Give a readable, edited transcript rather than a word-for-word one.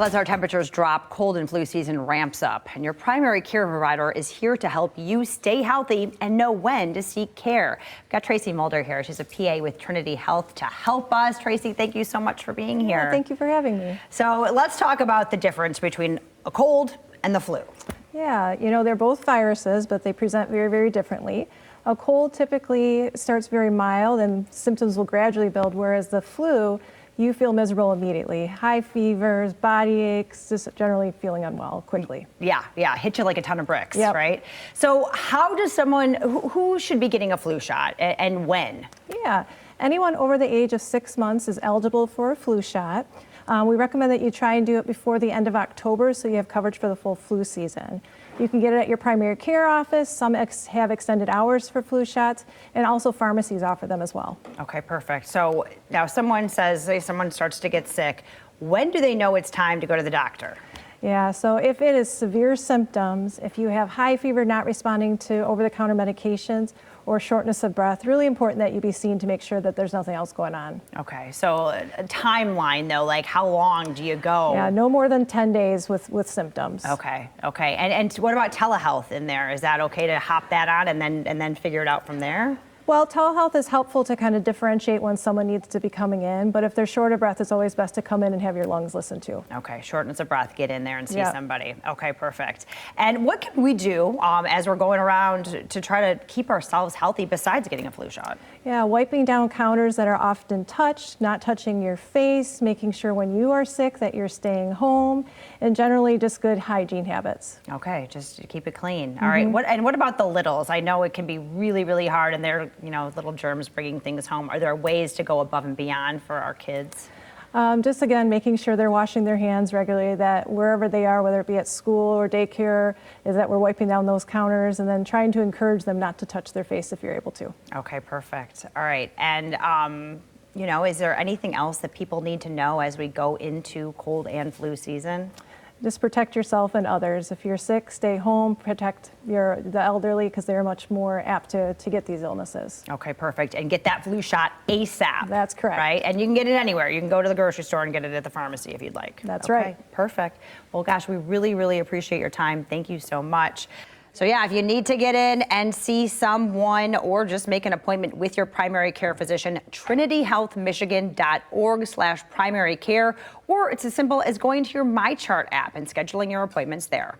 Well, as our temperatures drop, cold and flu season ramps up, and your primary care provider is here to help you stay healthy and know when to seek care. We've got Tracy Mulder here. She's a PA with Trinity Health to help us. Tracy, thank you so much for being here. Thank you for having me. So let's talk about the difference between a cold and the flu. Yeah, they're both viruses, but they present very, very differently. A cold typically starts very mild and symptoms will gradually build, whereas the flu, you feel miserable immediately. High fevers, body aches, just generally feeling unwell quickly. Yeah, hit you like a ton of bricks, Yep. right? So how does someone, who should be getting a flu shot and when? Yeah, anyone over the age of 6 months is eligible for a flu shot. We recommend that you try and do it before the end of October so you have coverage for the full flu season. You can get it at your primary care office. Some have extended hours for flu shots, and also pharmacies offer them as well. Okay, perfect. So now someone starts to get sick, when do they know it's time to go to the doctor? Yeah, so if it is severe symptoms, if you have high fever not responding to over-the-counter medications, or shortness of breath, really important that you be seen to make sure that there's nothing else going on. Okay, so a timeline though, like how long do you go? Yeah, no more than 10 days with symptoms. Okay. And what about telehealth in there? Is that okay to hop that on and then figure it out from there? Well, telehealth is helpful to kind of differentiate when someone needs to be coming in, but if they're short of breath, it's always best to come in and have your lungs listened to. Okay, shortness of breath, get in there and see somebody. Okay, perfect. And what can we do as we're going around to try to keep ourselves healthy besides getting a flu shot? Yeah, wiping down counters that are often touched, not touching your face, making sure when you are sick that you're staying home, and generally just good hygiene habits. Okay, just to keep it clean. All right, what about the littles? I know it can be really, really hard and they're, little germs bringing things home. Are there ways to go above and beyond for our kids? Just again, making sure they're washing their hands regularly, that wherever they are, whether it be at school or daycare, is that we're wiping down those counters and then trying to encourage them not to touch their face if you're able to. Okay, perfect. All right. And, is there anything else that people need to know as we go into cold and flu season? Just protect yourself and others. If you're sick, stay home, protect the elderly because they're much more apt to get these illnesses. Okay, perfect. And get that flu shot ASAP. That's correct. Right? And you can get it anywhere. You can go to the grocery store and get it at the pharmacy if you'd like. That's right. Perfect. Well, gosh, we really, really appreciate your time. Thank you so much. So yeah, if you need to get in and see someone or just make an appointment with your primary care physician, trinityhealthmichigan.org/primary care, or it's as simple as going to your MyChart app and scheduling your appointments there.